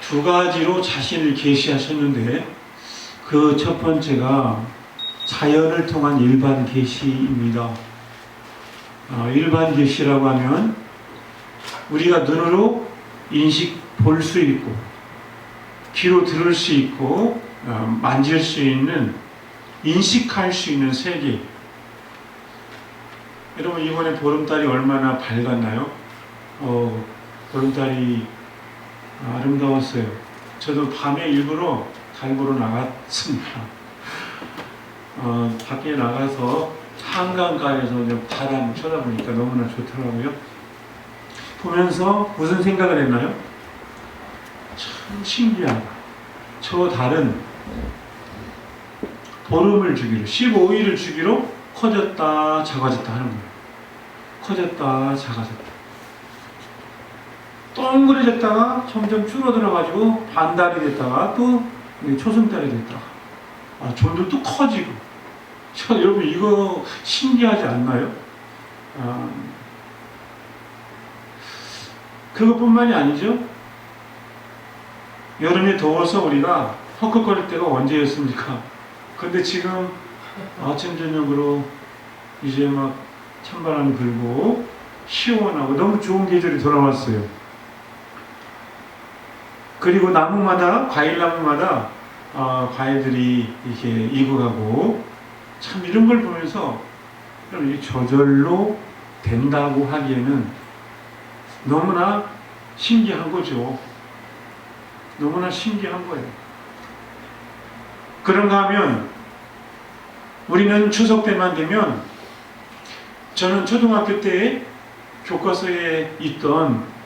두 가지로 자신을 계시하셨는데 그 첫 번째가 자연을 통한 일반 계시입니다. 일반 계시라고 하면 우리가 눈으로 볼 수 있고 귀로 들을 수 있고 만질 수 있는, 인식할 수 있는 세계. 여러분, 이번에 보름달이 얼마나 밝았나요? 보름달이 아름다웠어요. 저도 밤에 일부러 달 보러 나갔습니다. 밖에 나가서 한강가에서 달 한번 쳐다보니까 너무나 좋더라고요. 보면서 무슨 생각을 했나요? 참 신기하다. 저 달은 보름을 주기로, 15일을 주기로 커졌다 작아졌다 하는 거예요. 커졌다 작아졌다. 동그래졌다가 점점 줄어들어가지고 반달이 됐다가 또 초승달이 됐다가 점점 또 커지고. 여러분, 이거 신기하지 않나요? 그것뿐만이 아니죠. 여름에 더워서 우리가 헉헉거릴 때가 언제였습니까? 근데 지금 아침 저녁으로 이제 막 찬바람이 불고 시원하고 너무 좋은 계절이 돌아왔어요. 그리고 나무마다, 과일나무마다 과일들이 이렇게 익어가고, 참 이런 걸 보면서 저절로 된다고 하기에는 너무나 신기한 거죠. 너무나 신기한 거예요. 그런가 하면 우리는 추석 때만 되면, 저는 초등학교 때 교과서에 있던,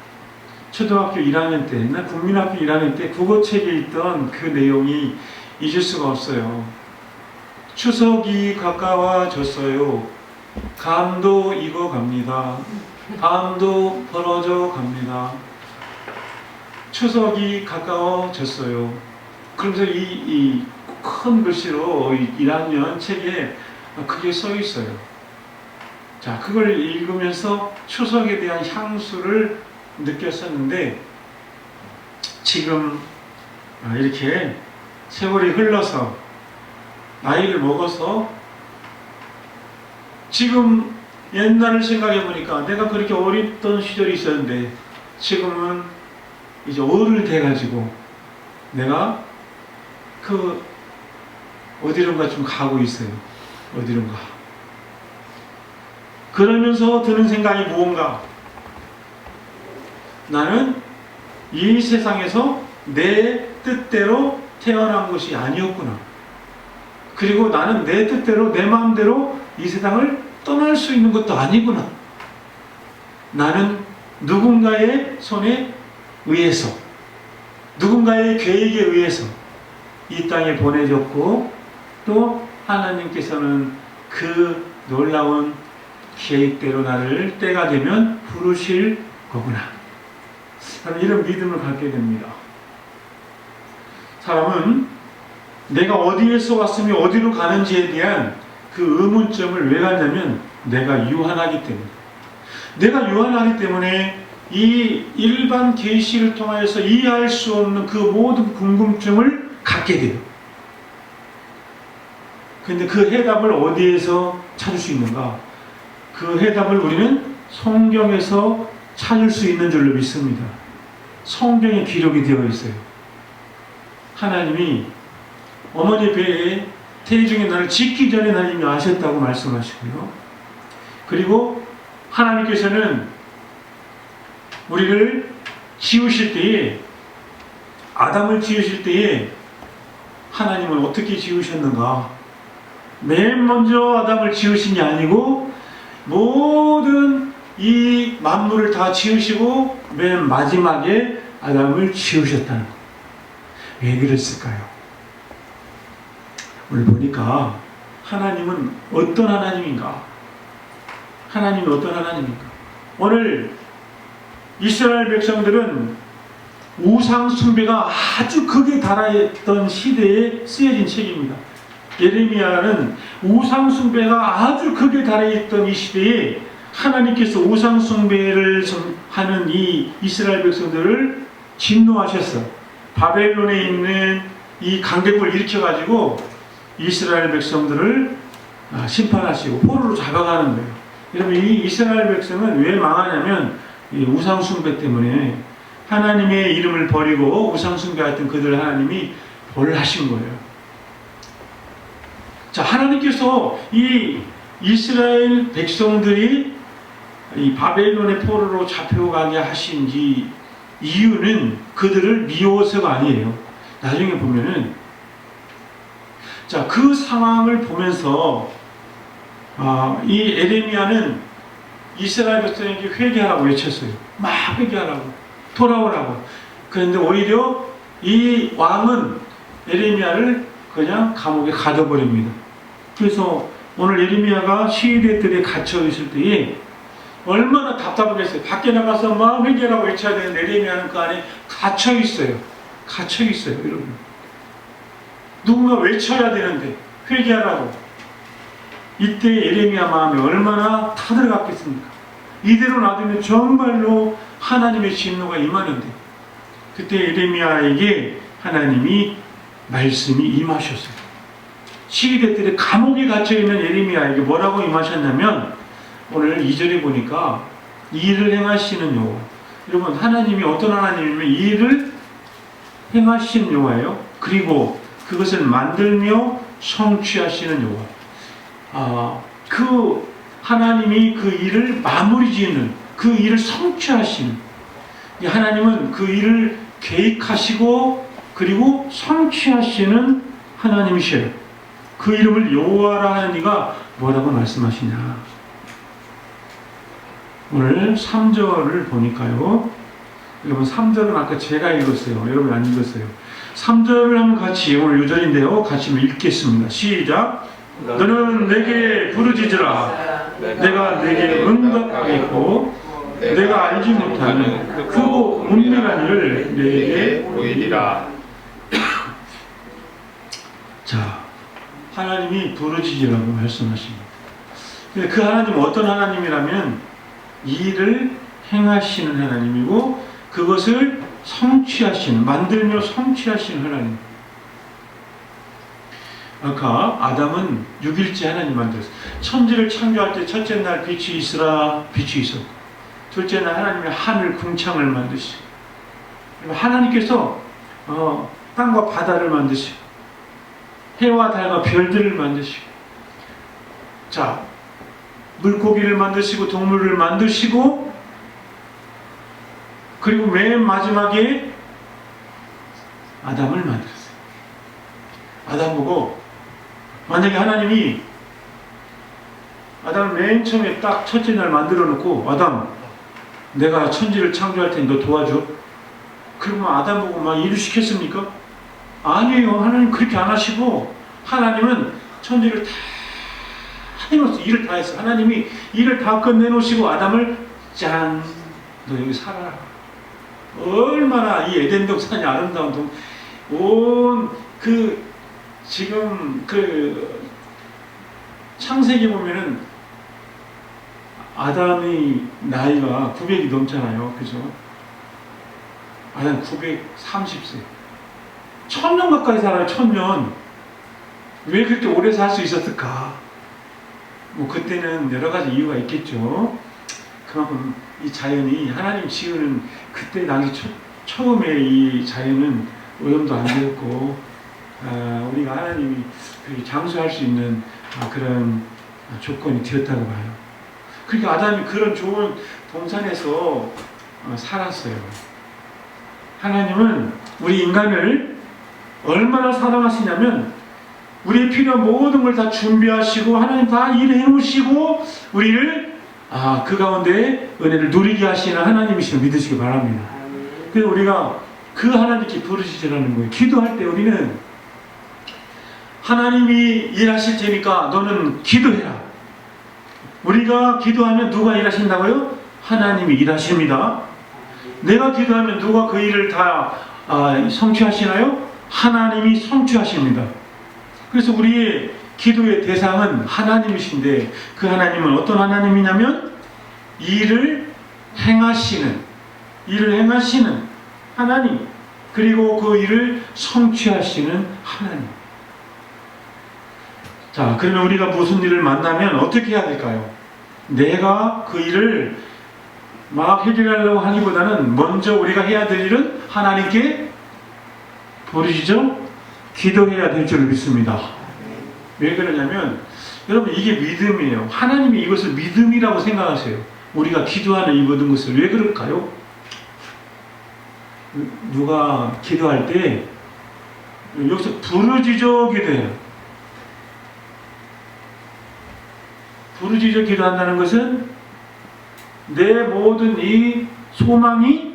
초등학교 1학년 때, 국민학교 1학년 때 국어책에 있던 그 내용이 잊을 수가 없어요. 추석이 가까워졌어요. 감도 익어갑니다. 밤도 벌어져 갑니다. 추석이 가까워졌어요. 그러면서 이 큰 글씨로 1학년 책에 그게 써 있어요. 자, 그걸 읽으면서 추석에 대한 향수를 느꼈었는데, 지금 이렇게 세월이 흘러서 나이를 먹어서 지금 옛날을 생각해 보니까 내가 그렇게 어렸던 시절이 있었는데 지금은 이제 어른이 돼가지고 내가 어디론가 좀 가고 있어요. 어디론가. 그러면서 드는 생각이 무언가? 나는 이 세상에서 내 뜻대로 태어난 것이 아니었구나. 그리고 나는 내 뜻대로, 내 마음대로 이 세상을 떠날 수 있는 것도 아니구나. 나는 누군가의 손에 의해서, 누군가의 계획에 의해서 이 땅에 보내졌고, 또 하나님께서는 그 놀라운 계획대로 나를 때가 되면 부르실 거구나. 이런 믿음을 갖게 됩니다. 사람은 내가 어디에서 왔으며 어디로 가는지에 대한 그 의문점을 왜 갖냐면, 내가 유한하기 때문에. 내가 유한하기 때문에 이 일반 계시를 통하여서 이해할 수 없는 그 모든 궁금증을 갖게 돼요. 근데 그 해답을 어디에서 찾을 수 있는가? 그 해답을 우리는 성경에서 찾을 수 있는 줄로 믿습니다. 성경에 기록이 되어 있어요. 하나님이 어머니 배에 태중의 나를 짓기 전에 하나님이 아셨다고 말씀하시고요. 그리고 하나님께서는 우리를 지으실 때에, 아담을 지으실 때에 하나님은 어떻게 지으셨는가? 맨 먼저 아담을 지으신 게 아니고 모든 이 만물을 다 지으시고 맨 마지막에 아담을 지으셨다는 거. 왜 그랬을까요? 오늘 보니까 하나님은 어떤 하나님인가? 하나님은 어떤 하나님인가? 오늘 이스라엘 백성들은 우상 숭배가 아주 극에 달하였던 시대에 쓰여진 책입니다. 예레미야는 우상 숭배가 아주 극에 달해있던 이 시대에 하나님께서 우상 숭배를 하는 이 이스라엘 백성들을 진노하셨어. 바벨론에 있는 이 강대국을 일으켜가지고 이스라엘 백성들을 심판하시고 포로로 잡아가는 거예요. 여러분, 이 이스라엘 백성은 왜 망하냐면 이 우상숭배 때문에 하나님의 이름을 버리고 우상숭배했던 그들 하나님이 벌을 하신 거예요. 자, 하나님께서 이 이스라엘 백성들이 이 바벨론의 포로로 잡혀가게 하신 이 이유는 그들을 미워서가 아니에요. 나중에 보면은, 자, 그 상황을 보면서 이 에레미야는 이스라엘 백성에게 회개하라고 외쳤어요. 막 회개하라고, 돌아오라고. 그런데 오히려 이 왕은 에레미야를 그냥 감옥에 가둬버립니다. 그래서 오늘 에레미야가 시위대들에 갇혀 있을 때에 얼마나 답답하겠어요. 밖에 나가서 막 회개하라고 외쳐야 되는 에레미야는 그 안에 갇혀 있어요. 갇혀 있어요, 여러분. 누군가 외쳐야 되는데 회개하라고. 이때 에레미야 마음이 얼마나 타들어갔겠습니까? 이대로 놔두면 정말로 하나님의 진노가 임하는데, 그때 에레미야에게 하나님이 말씀이 임하셨어요. 시위대들의 감옥에 갇혀있는 에레미야에게 뭐라고 임하셨냐면, 오늘 2절에 보니까 일을 행하시는 여호와. 여러분, 하나님이 어떤 하나님이면 일을 행하시는 여호와예요. 그리고 그것을 만들며 성취하시는 여호와. 그 하나님이 그 일을 마무리 지는, 그 일을 성취하시는, 하나님은 그 일을 계획하시고 그리고 성취하시는 하나님이셔요. 그 이름을 여호와라 하는 이가 뭐라고 말씀하시냐. 오늘 3절을 보니까요, 여러분 3절은 아까 제가 읽었어요. 여러분 안 읽었어요. 3절을 한번 같이, 오늘 요절인데요, 같이 읽겠습니다. 시작. 너는 내게 부르짖으라. 내가 내게 응답하겠고 내가 알지 못하는 크고 은밀한 일을 내게 보이리라. 자, 하나님이 부르짖으라고 말씀하십니다. 그 하나님은 어떤 하나님이라면 일을 행하시는 하나님이고 그것을 성취하시는, 만들며 성취하시는 하나님. 아까 아담은 6일째 하나님 만들었어요. 천지를 창조할 때 첫째 날 빛이 있으라, 빛이 있었고, 둘째 날 하나님이 하늘 궁창을 만드시고, 하나님께서 땅과 바다를 만드시고 해와 달과 별들을 만드시고, 자, 물고기를 만드시고 동물을 만드시고, 그리고 맨 마지막에 아담을 만들었어요. 아담 보고, 만약에 하나님이 아담을 맨 처음에 딱 첫째 날 만들어 놓고, 아담, 내가 천지를 창조할 테니 너 도와줘. 그러면 아담 보고 막 일을 시켰습니까? 아니에요. 하나님 그렇게 안 하시고, 하나님은 천지를 다 해놓았어. 일을 다 했어. 하나님이 일을 다 끝내놓으시고 아담을 짠, 너 여기 살아라. 얼마나 이 에덴 동산이 아름다운 지금 창세기 보면은 아담이 나이가 900이 넘잖아요. 그죠? 아담 930세. 1000년 가까이 살아요. 1000년. 왜 그렇게 오래 살 수 있었을까? 뭐 그때는 여러 가지 이유가 있겠죠. 그만큼 이 자연이 하나님 지으는 그때 당시 처음에 이 자연은 오염도 안 되었고, 우리가 하나님이 장수할 수 있는 그런 조건이 되었다고 봐요. 그러니까 아담이 그런 좋은 동산에서 살았어요. 하나님은 우리 인간을 얼마나 사랑하시냐면 우리의 필요한 모든 걸 다 준비하시고 하나님 다 일해 놓으시고 우리를 그 가운데 은혜를 누리게 하시는 하나님이심을 믿으시기 바랍니다. 그래서 우리가 그 하나님께 부르짖으라는 거예요. 기도할 때 우리는 하나님이 일하실 테니까 너는 기도해라. 우리가 기도하면 누가 일하신다고요? 하나님이 일하십니다. 내가 기도하면 누가 그 일을 다 성취하시나요? 하나님이 성취하십니다. 그래서 우리의 기도의 대상은 하나님이신데, 그 하나님은 어떤 하나님이냐면 일을 행하시는 하나님. 그리고 그 일을 성취하시는 하나님. 자, 그러면 우리가 무슨 일을 만나면 어떻게 해야 될까요? 내가 그 일을 막 해결하려고 하기보다는 먼저 우리가 해야 될 일은 하나님께 부르짖어 기도해야 될 줄 믿습니다. 왜 그러냐면 여러분, 이게 믿음이에요. 하나님이 이것을 믿음이라고 생각하세요. 우리가 기도하는 이 모든 것을. 왜 그럴까요? 누가 기도할 때 여기서 부르짖어 기도해요. 부르짖어 기도한다는 것은 내 모든 이 소망이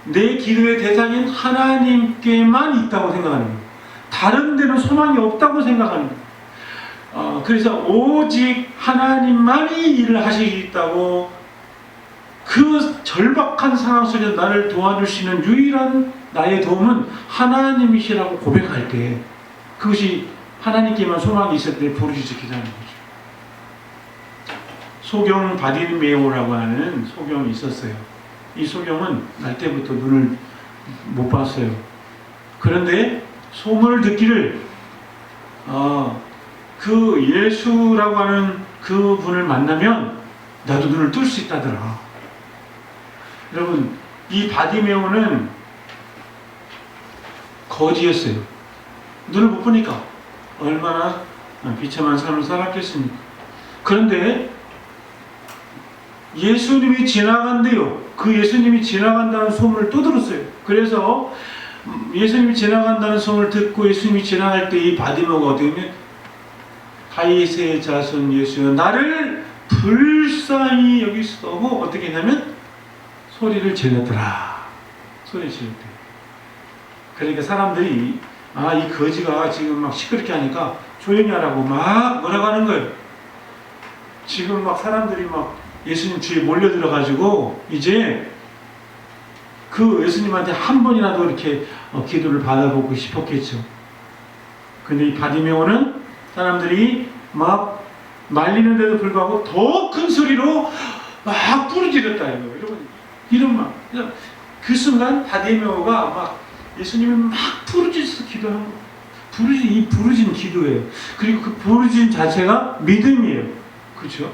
내 기도의 대상인 하나님께만 있다고 생각하는 거예요. 다른 데는 소망이 없다고 생각하는 거예요. 그래서 오직 하나님만이 일을 하시겠다고, 그 절박한 상황 속에서 나를 도와주시는 유일한 나의 도움은 하나님이시라고 고백할 때, 그것이 하나님께만 소망이 있을 때 부르짖어 기도하는 거죠. 소경 바디메오라고 하는 소경이 있었어요. 이 소경은 날 때부터 눈을 못 봤어요. 그런데 소문을 듣기를 그 예수라고 하는 그 분을 만나면 나도 눈을 뜰 수 있다더라. 여러분, 이 바디메오는 거지였어요. 눈을 못 보니까 얼마나 비참한 삶을 살았겠습니까? 그런데 예수님이 지나간대요. 그 예수님이 지나간다는 소문을 또 들었어요. 그래서 예수님이 지나간다는 소문을 듣고 예수님이 지나갈 때 이 바디메오가 어떻게 하면, 다윗의 자손 예수여 나를 불쌍히 여기시고, 어떻게 했냐면 소리를 질렀더라. 소리를 질렀대. 그러니까 사람들이 이 거지가 지금 막 시끄럽게 하니까 조용히 하라고 막 뭐라고 하는 거예요. 지금 막 사람들이 막 예수님 주위에 몰려들어가지고 이제 그 예수님한테 한 번이라도 이렇게 기도를 받아보고 싶었겠죠. 근데 이 바디메오는 사람들이 막 말리는데도 불구하고 더 큰 소리로 막 부르짖었다 이거. 여러분, 이런 막 그 순간 바디메오가 막 예수님을 막 부르짖어서 기도한 거. 이 부르짖는 기도예요. 그리고 그 부르짖는 자체가 믿음이에요. 그렇죠?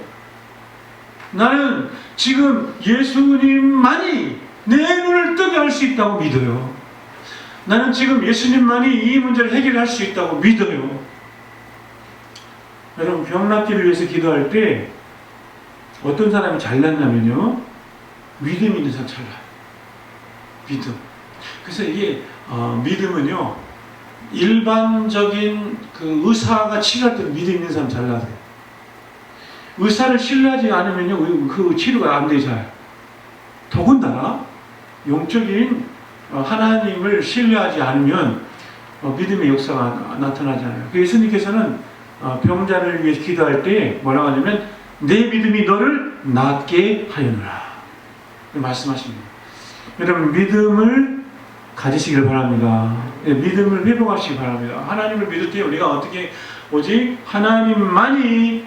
나는 지금 예수님만이 내 눈을 뜨게 할 수 있다고 믿어요. 나는 지금 예수님만이 이 문제를 해결할 수 있다고 믿어요. 여러분, 병 낫기를 위해서 기도할 때 어떤 사람이 잘났냐면요, 믿음 있는 사람 잘나요. 믿음. 그래서 이게 믿음은요, 일반적인 그 의사가 치료할 때 믿음 있는 사람 잘나요. 의사를 신뢰하지 않으면요, 그 치료가 안 되죠. 더군다나 영적인 하나님을 신뢰하지 않으면 믿음의 역사가 나타나잖아요. 예수님께서는 병자를 위해서 기도할 때 뭐라고 하냐면 내 믿음이 너를 낫게 하였노라 말씀하십니다. 여러분, 믿음을 가지시길 바랍니다. 믿음을 회복하시기 바랍니다. 하나님을 믿을 때 우리가 어떻게, 오직 하나님만이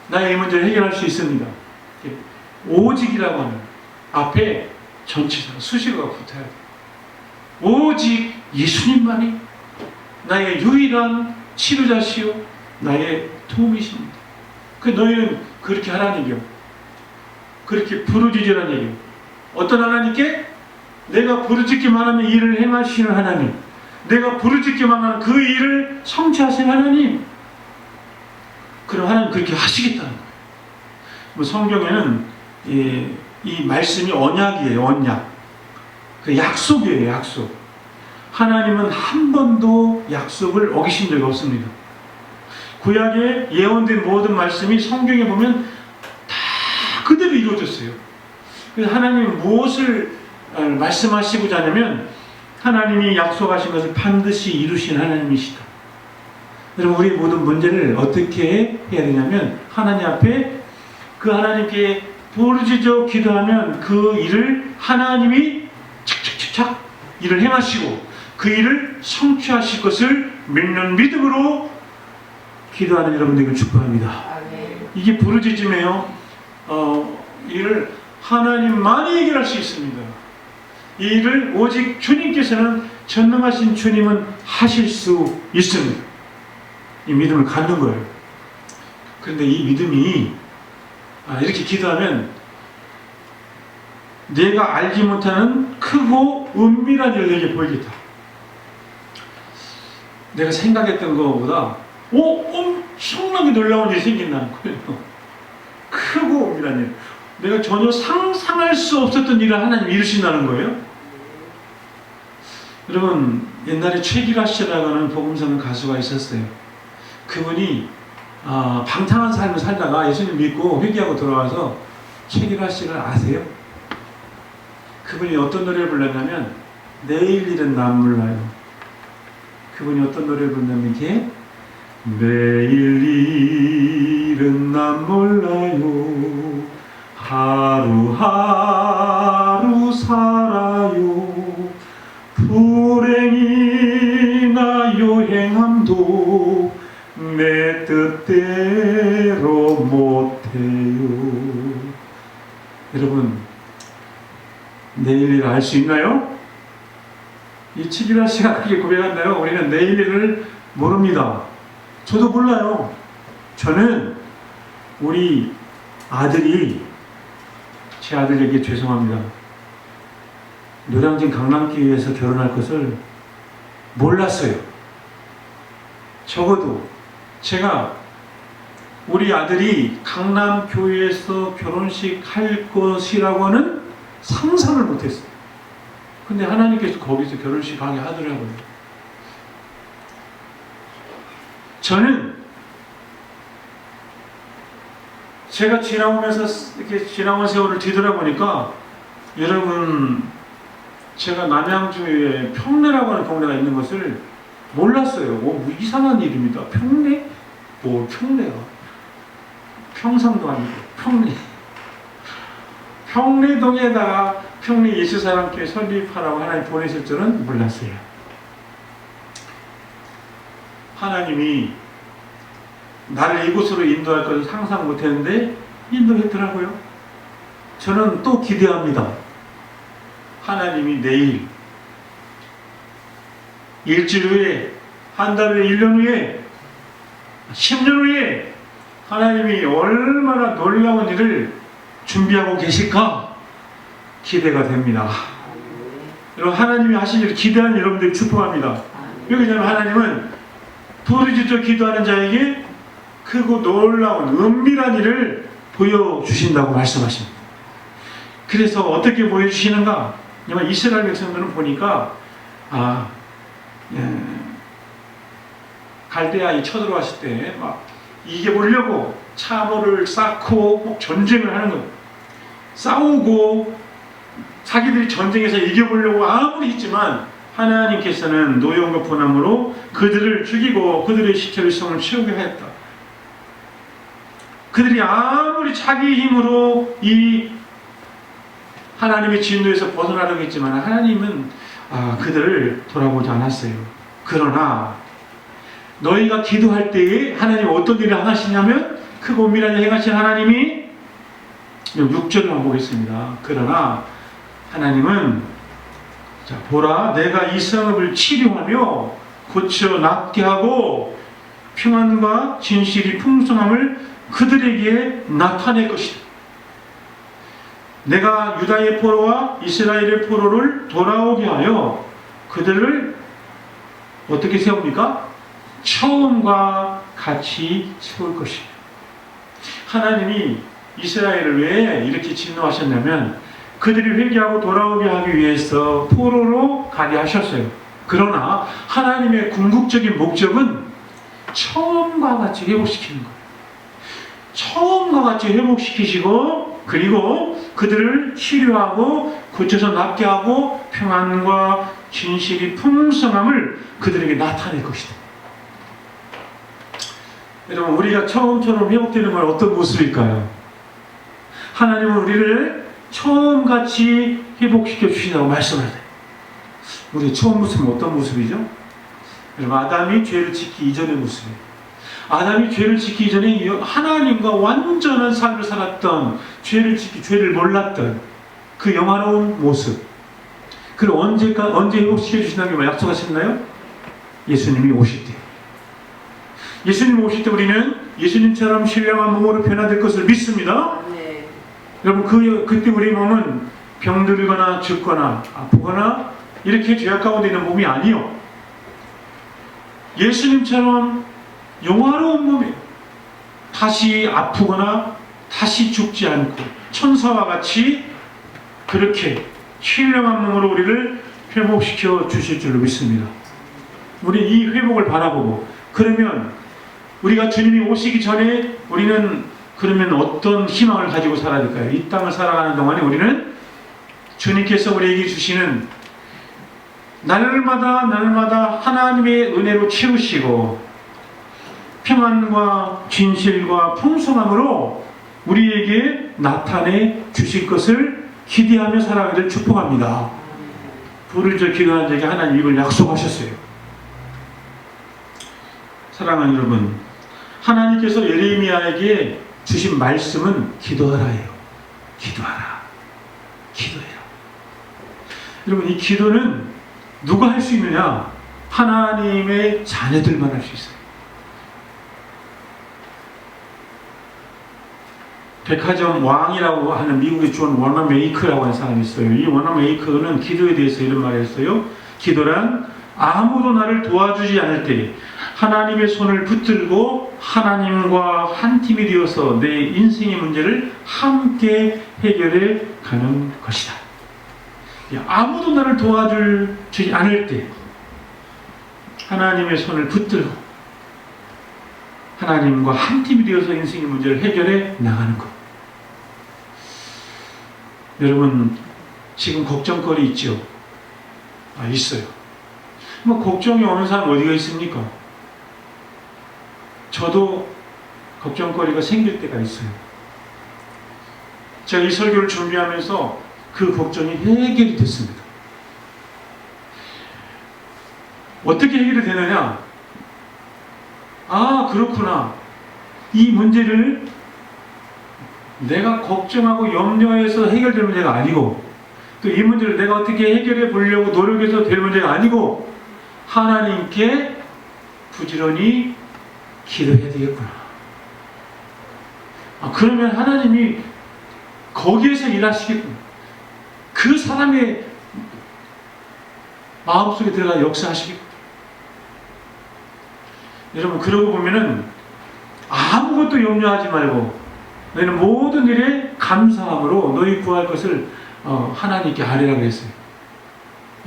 나의 이 문제를 해결할 수 있습니다. 오직이라고 하는 앞에 전치사 수식어가 붙어야 돼요. 오직 예수님만이 나의 유일한 치료자시요 나의 도움이십니다. 그 너희는 그렇게 하라는 얘기요. 그렇게 부르짖으라는 얘기요. 어떤 하나님께? 내가 부르짖기만 하면 일을 행하시는 하나님, 내가 부르짖기만 하면 그 일을 성취하시는 하나님. 그럼 하나님 그렇게 하시겠다는 거예요. 뭐 성경에는 이 말씀이 언약이에요. 언약. 그 약속이에요. 약속. 하나님은 한 번도 약속을 어기신 적이 없습니다. 구약에 예언된 모든 말씀이 성경에 보면 다 그대로 이루어졌어요. 그래서 하나님은 무엇을 말씀하시고자 하냐면 하나님이 약속하신 것을 반드시 이루신 하나님이시다. 여러분, 우리 모든 문제를 어떻게 해야 되냐면 하나님 앞에 그 하나님께 부르짖어 기도하면 그 일을 하나님이 착착착착 일을 행하시고 그 일을 성취하실 것을 믿는 믿음으로 기도하는 여러분들에게 축복합니다. 이게 부르짖음이에요. 이를 하나님만이 해결할 수 있습니다. 이 일을 오직 주님께서는 전능하신 주님은 하실 수 있습니다. 이 믿음을 갖는 거예요. 그런데 이 믿음이 이렇게 기도하면 내가 알지 못하는 크고 은밀한 일을 내게 보이겠다. 내가 생각했던 것보다 엄청나게 놀라운 일이 생긴다는 거예요. 크고 은밀한 일. 내가 전혀 상상할 수 없었던 일을 하나님이 이루신다는 거예요. 여러분, 옛날에 최기라 씨라고 하는 복음성 가수가 있었어요. 그분이 방탕한 삶을 살다가 예수님 믿고 회개하고 돌아와서, 최기라 씨를 아세요? 그분이 어떤 노래를 불렀냐면 내일 일은 난 몰라요. 그분이 어떤 노래를 불렀냐면 이게 내일 일은 난 몰라요. 하루하루 살아요. 불행이나 요행함도 내 뜻대로 못해요. 여러분, 내일 일을 알 수 있나요? 이 치기라 씨가 그렇게 고백한다요. 우리는 내일 일을 모릅니다. 저도 몰라요. 저는 우리 아들이, 제 아들에게 죄송합니다, 노량진 강남교회에서 결혼할 것을 몰랐어요. 적어도 제가 우리 아들이 강남교회에서 결혼식 할 것이라고는 상상을 못했어요. 근데 하나님께서 거기서 결혼식 하게 하더라고요. 저는 제가 지나오면서 이렇게 지나온 세월을 뒤돌아보니까, 여러분, 제가 남양주에 평내라고 하는 동네가 있는 것을 몰랐어요. 뭐 이상한 이름이다. 평내? 뭐 평내가? 평상도 아니고 평내. 평내동에다가 평내 예수사랑교회 설립하라고 하나님 보내실 줄은 몰랐어요. 하나님이 나를 이곳으로 인도할 것을 상상 못했는데 인도했더라고요. 저는 또 기대합니다. 하나님이 내일, 일주일 후에, 한 달 후에, 1년 후에, 10년 후에 하나님이 얼마나 놀라운 일을 준비하고 계실까 기대가 됩니다. 여러분, 하나님이 하신 일을 기대하는 여러분들이 축복합니다. 왜냐하면 하나님은 부르짖어 기도하는 자에게 크고 놀라운 은밀한 일을 보여주신다고 말씀하십니다. 그래서 어떻게 보여주시는가? 이스라엘 백성들은 보니까 갈대아이 쳐들어왔을 때 막 이겨보려고 참호를 쌓고 전쟁을 하는 거예요. 싸우고 자기들이 전쟁에서 이겨보려고 아무리 했지만 하나님께서는 노여움과 분함으로 그들을 죽이고 그들의 시체를 성을 채우게 하였다. 그들이 아무리 자기 힘으로 이 하나님의 진노에서 벗어나려고 했지만 하나님은 그들을 돌아보지 않았어요. 그러나 너희가 기도할 때에 하나님 어떤 일을 하시냐면 크고 은밀한 일을 행하신 하나님이 6절을 한번 보겠습니다. 그러나 하나님은 보라, 내가 이 성읍을 치료하며 고쳐 낫게 하고 평안과 진실이 풍성함을 그들에게 나타낼 것이다. 내가 유다의 포로와 이스라엘의 포로를 돌아오게 하여 그들을 어떻게 세웁니까? 처음과 같이 세울 것이다. 하나님이 이스라엘을 왜 이렇게 진노하셨냐면 그들이 회개하고 돌아오게 하기 위해서 포로로 가게 하셨어요. 그러나 하나님의 궁극적인 목적은 처음과 같이 회복시키는 거예요. 처음과 같이 회복시키시고 그리고 그들을 치료하고 고쳐서 낫게 하고 평안과 진실이 풍성함을 그들에게 나타낼 것이다. 여러분, 우리가 처음처럼 회복되는 건 어떤 모습일까요? 하나님은 우리를 처음같이 회복시켜 주신다고 말씀하세요. 우리의 처음 모습은 어떤 모습이죠? 여러분, 아담이 죄를 짓기 이전의 모습이에요. 아담이 죄를 짓기 이전에 하나님과 완전한 삶을 살았던, 죄를 몰랐던 그 영화로운 모습. 그걸 언제 회복시켜 주신다고 약속하셨나요? 예수님이 오실 때. 예수님이 오실 때 우리는 예수님처럼 신령한 몸으로 변화될 것을 믿습니다. 네. 여러분 그때 우리 몸은 병들거나 죽거나 아프거나 이렇게 죄악 가운데 있는 몸이 아니요. 예수님처럼 영화로운 몸이에요. 다시 아프거나 다시 죽지 않고 천사와 같이 그렇게 신령한 몸으로 우리를 회복시켜 주실 줄로 믿습니다. 우리 이 회복을 바라보고 그러면 우리가 주님이 오시기 전에 우리는 그러면 어떤 희망을 가지고 살아야 될까요? 이 땅을 살아가는 동안에 우리는 주님께서 우리에게 주시는 날마다 하나님의 은혜로 채우시고 평안과 진실과 풍성함으로 우리에게 나타내 주실 것을 기대하며 살아가기를 축복합니다. 불을 저 기도한 적에 하나님 이걸 약속하셨어요. 사랑하는 여러분, 하나님께서 예레미야에게 주신 말씀은 기도하라예요. 기도하라. 기도해라. 여러분, 이 기도는 누가 할 수 있느냐? 하나님의 자녀들만 할 수 있어요. 백화점 왕이라고 하는 미국의 존 워너메이커라고 하는 사람이 있어요. 이 워너메이커는 기도에 대해서 이런 말을 했어요. 기도란 아무도 나를 도와주지 않을 때 하나님의 손을 붙들고 하나님과 한 팀이 되어서 내 인생의 문제를 함께 해결해 가는 것이다. 아무도 나를 도와주지 않을 때 하나님의 손을 붙들고 하나님과 한 팀이 되어서 인생의 문제를 해결해 나가는 것. 여러분, 지금 걱정거리 있죠? 있어요. 뭐 걱정이 오는 사람 어디가 있습니까? 저도 걱정거리가 생길 때가 있어요. 제가 이 설교를 준비하면서 그 걱정이 해결이 됐습니다. 어떻게 해결이 되느냐? 그렇구나. 이 문제를 내가 걱정하고 염려해서 해결될 문제가 아니고 또 이 문제를 내가 어떻게 해결해 보려고 노력해서 될 문제가 아니고 하나님께 부지런히 기도해야 되겠구나. 그러면 하나님이 거기에서 일하시겠구나. 그 사람의 마음속에 들어가 역사하시겠구나. 여러분, 그러고 보면은 아무것도 염려하지 말고 너희는 모든 일에 감사함으로 너희 구할 것을 하나님께 아뢰라고 했어요.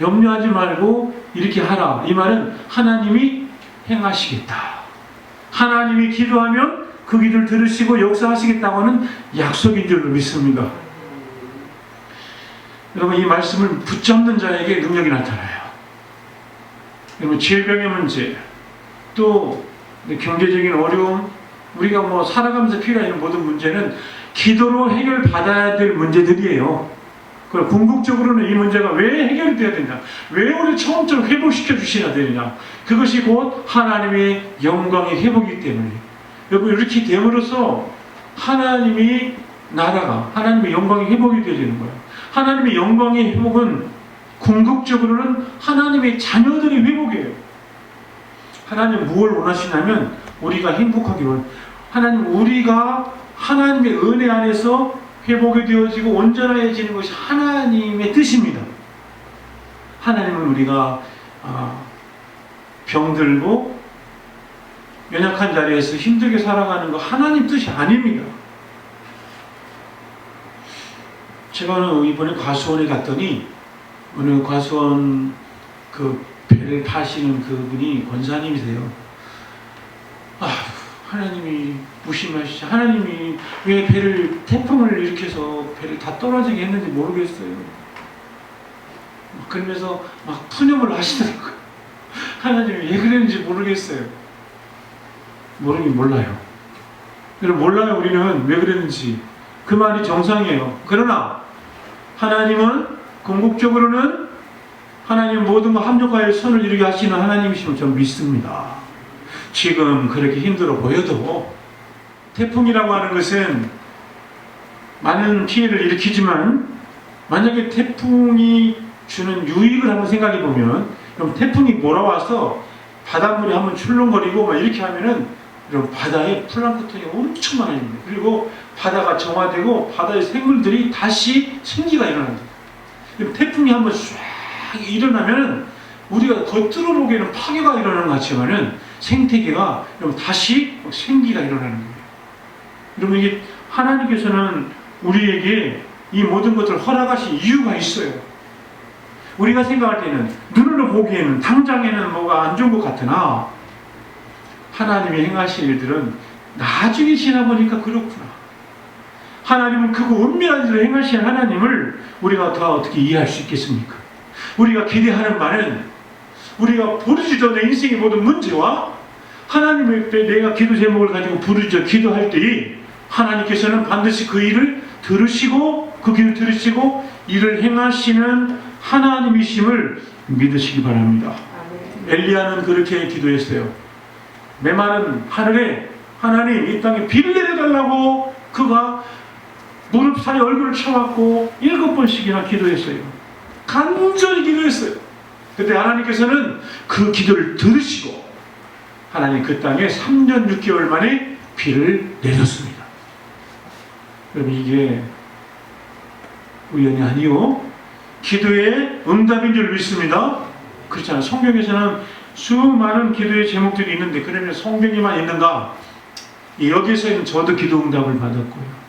염려하지 말고 이렇게 하라. 이 말은 하나님이 행하시겠다. 하나님이 기도하면 그 기도를 들으시고 역사하시겠다고 하는 약속인 줄 믿습니다. 여러분, 이 말씀을 붙잡는 자에게 능력이 나타나요. 여러분, 질병의 문제, 또 경제적인 어려움, 우리가 뭐 살아가면서 필요한 모든 문제는 기도로 해결받아야 될 문제들이에요. 그럼 궁극적으로는 이 문제가 왜 해결돼야 되냐? 왜 우리를 처음처럼 회복시켜 주셔야 되느냐? 그것이 곧 하나님의 영광의 회복이기 때문에. 여러분, 이렇게 됨으로써 하나님의 나라가, 하나님의 영광의 회복이 되는 거예요. 하나님의 영광의 회복은 궁극적으로는 하나님의 자녀들의 회복이에요. 하나님 무엇을 원하시냐면 우리가 행복하기 원해요. 하나님, 우리가 하나님의 은혜 안에서 회복이 되어지고 온전해지는 것이 하나님의 뜻입니다. 하나님은 우리가 병들고 연약한 자리에서 힘들게 살아가는 거 하나님 뜻이 아닙니다. 제가 이번에 과수원에 갔더니 어느 과수원 그 배를 파시는 그분이 권사님이세요. 하나님이 무심하시지. 하나님이 왜 태풍을 일으켜서 배를 다 떨어지게 했는지 모르겠어요. 그러면서 막 푸념을 하시더라고요. 하나님이 왜 그랬는지 모르겠어요. 모르긴 몰라요. 여러분, 몰라요. 우리는 왜 그랬는지. 그 말이 정상이에요. 그러나 하나님은 궁극적으로는 하나님 모든 거 합력하여 선을 이루게 하시는 하나님이심을 저는 믿습니다. 지금 그렇게 힘들어 보여도 태풍이라고 하는 것은 많은 피해를 일으키지만 만약에 태풍이 주는 유익을 한번 생각해 보면, 그럼 태풍이 몰아와서 바닷물이 한번 출렁거리고 막 이렇게 하면은 이런 바다에 플랑크톤이 엄청 많아집니다. 그리고 바다가 정화되고 바다의 생물들이 다시 생기가 일어납니다. 그럼 태풍이 한번 쫙 일어나면은 우리가 겉으로 보기에는 파괴가 일어나는 것 같지만은 생태계가 다시 생기가 일어나는 거예요. 여러분, 이게 하나님께서는 우리에게 이 모든 것들을 허락하신 이유가 있어요. 우리가 생각할 때는, 눈으로 보기에는 당장에는 뭐가 안 좋은 것 같으나 하나님이 행하신 일들은 나중에 지나보니까 그렇구나. 하나님은 크고 은밀한 일을 행하신 하나님을 우리가 더 어떻게 이해할 수 있겠습니까? 우리가 기대하는 바는, 우리가 부르짖어 내 인생의 모든 문제와 하나님 앞에 내가 기도 제목을 가지고 부르짖어 기도할 때에 하나님께서는 반드시 그 일을 들으시고, 그 길을 들으시고 일을 행하시는 하나님이심을 믿으시기 바랍니다. 엘리야는 그렇게 기도했어요. 메마른 하늘에 하나님 이 땅에 비를 내려달라고 그가 무릎 사이에 얼굴을 쳐갖고 7번씩이나 기도했어요. 간절히 기도했어요. 그때 하나님께서는 그 기도를 들으시고 하나님 그 땅에 3년 6개월 만에 비를 내렸습니다. 여러분, 이게 우연이 아니요, 기도의 응답인 줄 믿습니다. 그렇잖아요. 성경에서는 수많은 기도의 제목들이 있는데, 그러면 성경에만 있는가? 여기서는 저도 기도 응답을 받았고요.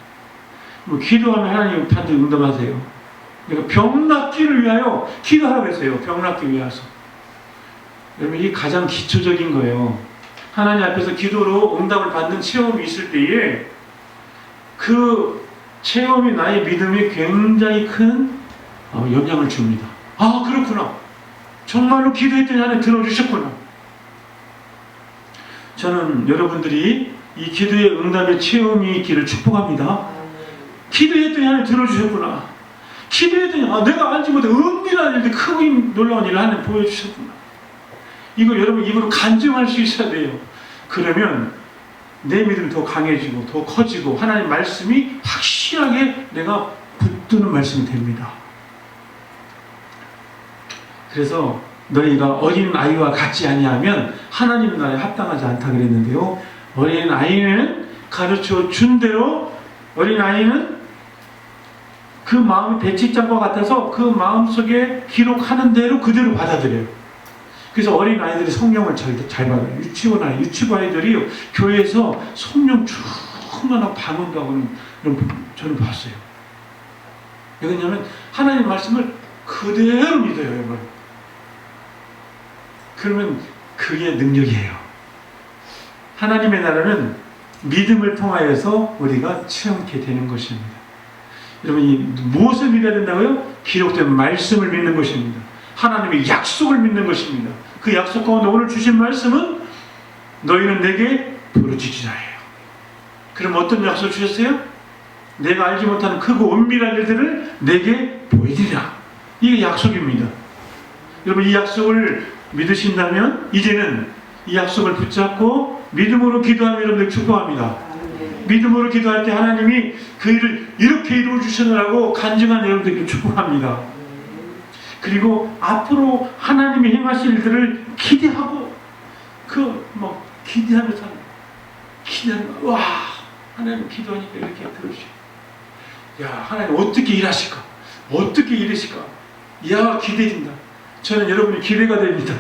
뭐 기도하면 하나님 반드시 응답하세요. 그러니까 병 낫기를 위하여 기도하라고 했어요. 병 낫기 위해서. 여러분, 이게 가장 기초적인 거예요. 하나님 앞에서 기도로 응답을 받는 체험이 있을 때에 그 체험이 나의 믿음에 굉장히 큰 영향을 줍니다. 아, 그렇구나. 정말로 기도했더니 하나님 들어주셨구나. 저는 여러분들이 이 기도의 응답의 체험이 있기를 축복합니다. 기도했더니 하나님 들어주셨구나. 기도했더니 내가 알지 못해 은밀한 일들, 크고 놀라운 일을 하나님 보여주셨구나. 이거 여러분 입으로 간증할 수 있어야 돼요. 그러면 내 믿음이 더 강해지고 더 커지고 하나님 말씀이 확실하게 내가 붙드는 말씀이 됩니다. 그래서 너희가 어린 아이와 같지 아니하면 하나님 나라에 합당하지 않다 그랬는데요. 어린 아이는 가르쳐 준 대로, 어린 아이는 그 마음이 배치장과 같아서 그 마음속에 기록하는 대로 그대로 받아들여요. 그래서 어린 아이들이 성령을 잘 받아요. 유치원 아이들이 교회에서 성령 충만하고 방언하고는 저는 봤어요. 왜냐하면 하나님 말씀을 그대로 믿어요, 여러분. 그러면 그게 능력이에요. 하나님의 나라는 믿음을 통하여서 우리가 체험하게 되는 것입니다. 여러분, 이 무엇을 믿어야 된다고요? 기록된 말씀을 믿는 것입니다. 하나님의 약속을 믿는 것입니다. 그 약속 가운데 오늘 주신 말씀은 너희는 내게 부르짖으라예요. 그럼 어떤 약속 주셨어요? 내가 알지 못하는 크고 은밀한 일들을 내게 보이리라. 이게 약속입니다. 여러분, 이 약속을 믿으신다면 이제는 이 약속을 붙잡고 믿음으로 기도하는 여러분들 축복합니다. 믿음으로 기도할 때 하나님이 그 일을 이렇게 이루어 주시느라고 간증한 여러분들께 축복합니다. 그리고 앞으로 하나님이 행하실 일들을 기대하고 기대하면서 와, 하나님 기도하니까 이렇게 들으시고, 야, 하나님 어떻게 일하실까? 어떻게 일하실까? 야, 기대된다. 저는 여러분이 기대가 됩니다.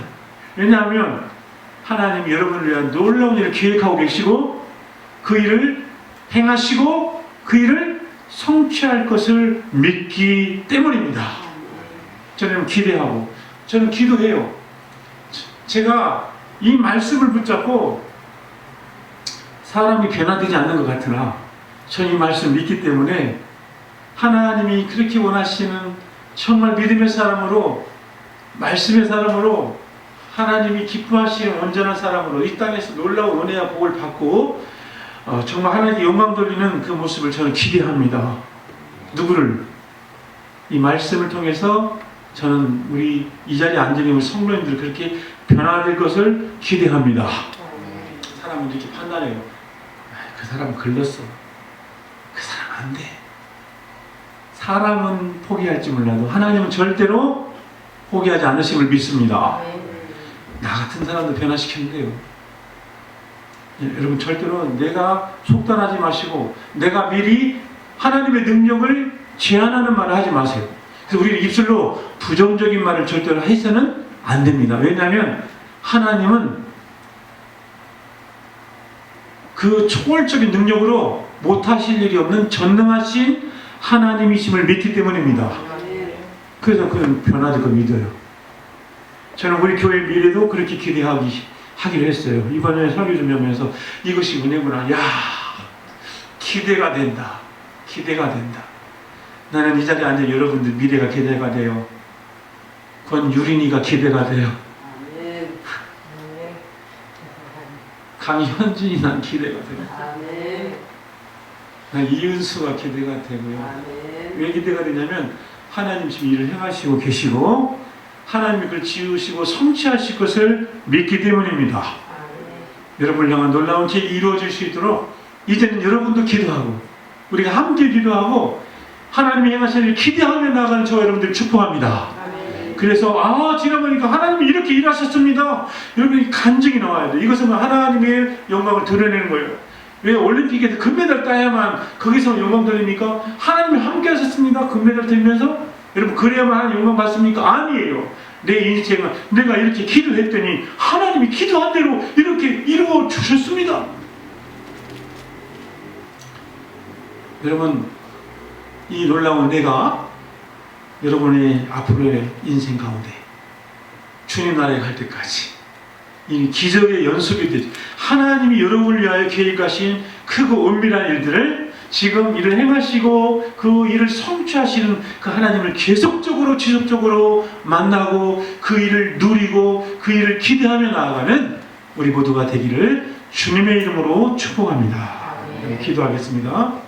왜냐하면 하나님이 여러분을 위한 놀라운 일을 계획하고 계시고 그 일을 행하시고 그 일을 성취할 것을 믿기 때문입니다. 저는 기대하고 저는 기도해요. 제가 이 말씀을 붙잡고 사람이 변화되지 않는 것 같으나 저는 이 말씀을 믿기 때문에 하나님이 그렇게 원하시는 정말 믿음의 사람으로, 말씀의 사람으로, 하나님이 기뻐하시는 온전한 사람으로 이 땅에서 놀라운 은혜와 복을 받고 정말 하나님께 영광 돌리는 그 모습을 저는 기대합니다. 누구를? 이 말씀을 통해서 저는 우리 이 자리에 앉아있는 성도님들 그렇게 변화될 것을 기대합니다. 사람은 이렇게 판단해요. 그 사람은 글렀어. 그 사람 안 돼. 사람은 포기할지 몰라도 하나님은 절대로 포기하지 않으심을 믿습니다. 아멘. 나 같은 사람도 변화시켰는데요. 여러분 절대로 내가 속단하지 마시고 내가 미리 하나님의 능력을 제한하는 말을 하지 마세요. 그래서 우리는 입술로 부정적인 말을 절대로 해서는 안 됩니다. 왜냐하면 하나님은 그 초월적인 능력으로 못하실 일이 없는 전능하신 하나님이심을 믿기 때문입니다. 아멘. 그래서 그는 변화될 거 믿어요. 저는 우리 교회 미래도 그렇게 기대하기로 했어요. 이번에 설교 준비하면서 이것이 은혜구나. 야, 기대가 된다. 기대가 된다. 나는 이 자리에 앉아 여러분들 미래가 기대가 돼요. 권유린이가 기대가 돼요. 아멘. 강현진이 난 기대가 돼요. 아멘. 난 이은수가 기대가 되고요. 아멘. 왜 기대가 되냐면 하나님 지금 일을 행하시고 계시고 하나님이 그걸 지으시고 성취하실 것을 믿기 때문입니다. 아멘. 여러분을 향한 놀라운 게 이루어질 수 있도록 이제는 여러분도 기도하고 우리가 함께 기도하고 하나님이 행하실 일을 기대하며 나가는 저 여러분들 축복합니다. 아멘. 그래서 지나보니까 하나님이 이렇게 일하셨습니다. 여러분이 간증이 나와야 돼요. 이것은 하나님의 영광을 드러내는 거예요. 왜 올림픽에서 금메달 따야만 거기서 영광 돌립니까? 하나님이 함께 하셨습니다. 금메달 들면서 여러분 그래야만 하나님 영광 받습니까? 아니에요. 내 인생은 내가 이렇게 기도했더니 하나님이 기도한 대로 이렇게 이루어 주셨습니다. 여러분 이 놀라운 내가 여러분의 앞으로의 인생 가운데 주님 나라에 갈 때까지 이 기적의 연속이 되죠. 하나님이 여러분을 위하여 계획하신 크고 은밀한 일들을 지금 일을 행하시고 그 일을 성취하시는 그 하나님을 계속적으로 지속적으로 만나고 그 일을 누리고 그 일을 기대하며 나아가는 우리 모두가 되기를 주님의 이름으로 축복합니다. 기도하겠습니다.